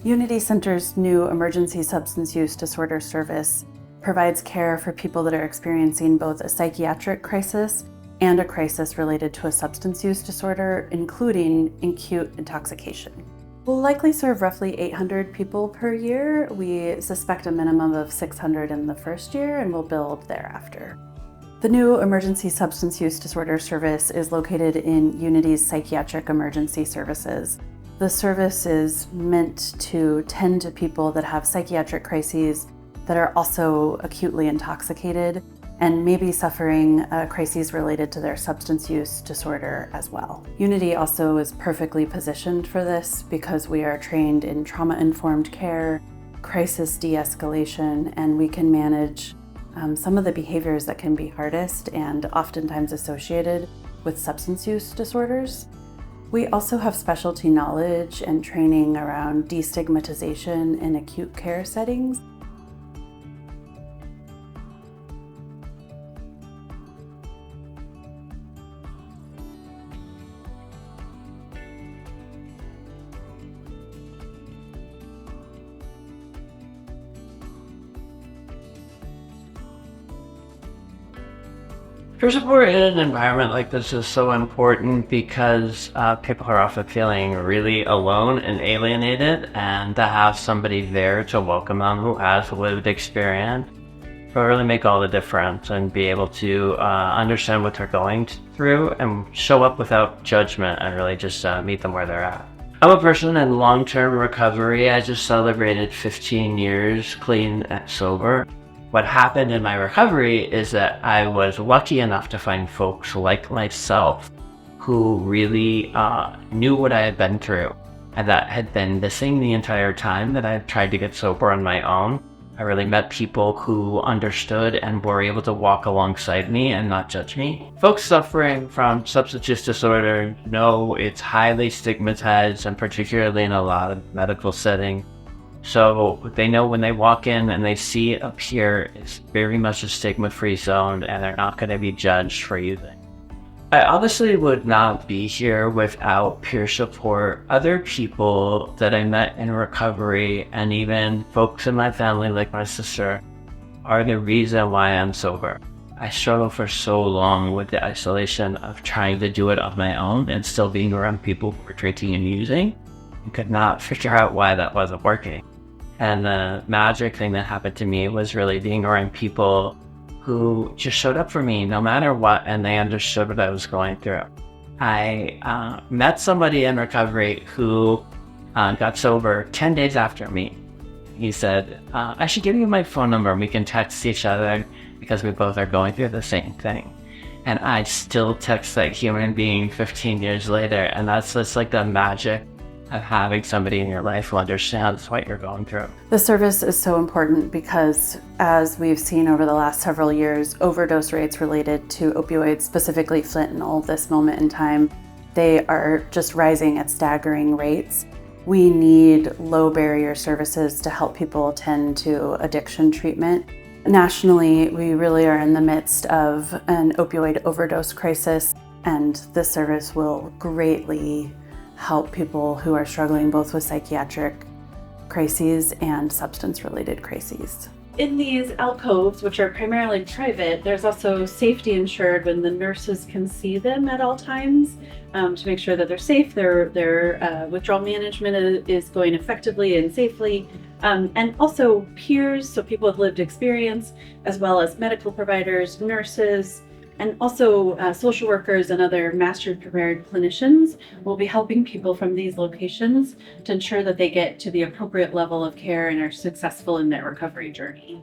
Unity Center's new emergency substance use disorder service provides care for people that are experiencing both a psychiatric crisis and a crisis related to a substance use disorder, including acute intoxication. We'll likely serve roughly 800 people per year. We suspect a minimum of 600 in the first year, and we'll build thereafter. The new emergency substance use disorder service is located in Unity's psychiatric emergency services. The service is meant to tend to people that have psychiatric crises that are also acutely intoxicated and maybe suffering crises related to their substance use disorder as well. Unity also is perfectly positioned for this because we are trained in trauma-informed care, crisis de-escalation, and we can manage some of the behaviors that can be hardest and oftentimes associated with substance use disorders. We also have specialty knowledge and training around destigmatization in acute care settings. Peer support in an environment like this is so important because people are often feeling really alone and alienated, and to have somebody there to welcome them who has lived experience will really make all the difference, and be able to understand what they're going through and show up without judgment and really just meet them where they're at. I'm a person in long-term recovery. I just celebrated 15 years clean and sober. What happened in my recovery is that I was lucky enough to find folks like myself who really knew what I had been through and that had been missing the entire time that I had tried to get sober on my own. I really met people who understood and were able to walk alongside me and not judge me. Folks suffering from substance use disorder know it's highly stigmatized, and particularly in a lot of medical settings. So they know when they walk in and they see it up here, it's very much a stigma-free zone, and they're not going to be judged for using. I honestly would not be here without peer support. Other people that I met in recovery, and even folks in my family like my sister, are the reason why I'm sober. I struggled for so long with the isolation of trying to do it on my own and still being around people who were drinking and using, and could not figure out why that wasn't working. And the magic thing that happened to me was really being around people who just showed up for me no matter what, and they understood what I was going through. I met somebody in recovery who got sober 10 days after me. He said, I should give you my phone number and we can text each other because we both are going through the same thing. And I still text that human being 15 years later, and that's just like the magic of having somebody in your life who understands what you're going through. The service is so important because, as we've seen over the last several years, overdose rates related to opioids, specifically fentanyl, this moment in time, they are just rising at staggering rates. We need low barrier services to help people tend to addiction treatment. Nationally, we really are in the midst of an opioid overdose crisis, and this service will greatly help people who are struggling both with psychiatric crises and substance-related crises. In these alcoves, which are primarily private, there's also safety ensured when the nurses can see them at all times to make sure that they're safe, their withdrawal management is going effectively and safely, and also peers, so people with lived experience, as well as medical providers, nurses, and also social workers and other master prepared clinicians will be helping people from these locations to ensure that they get to the appropriate level of care and are successful in their recovery journey.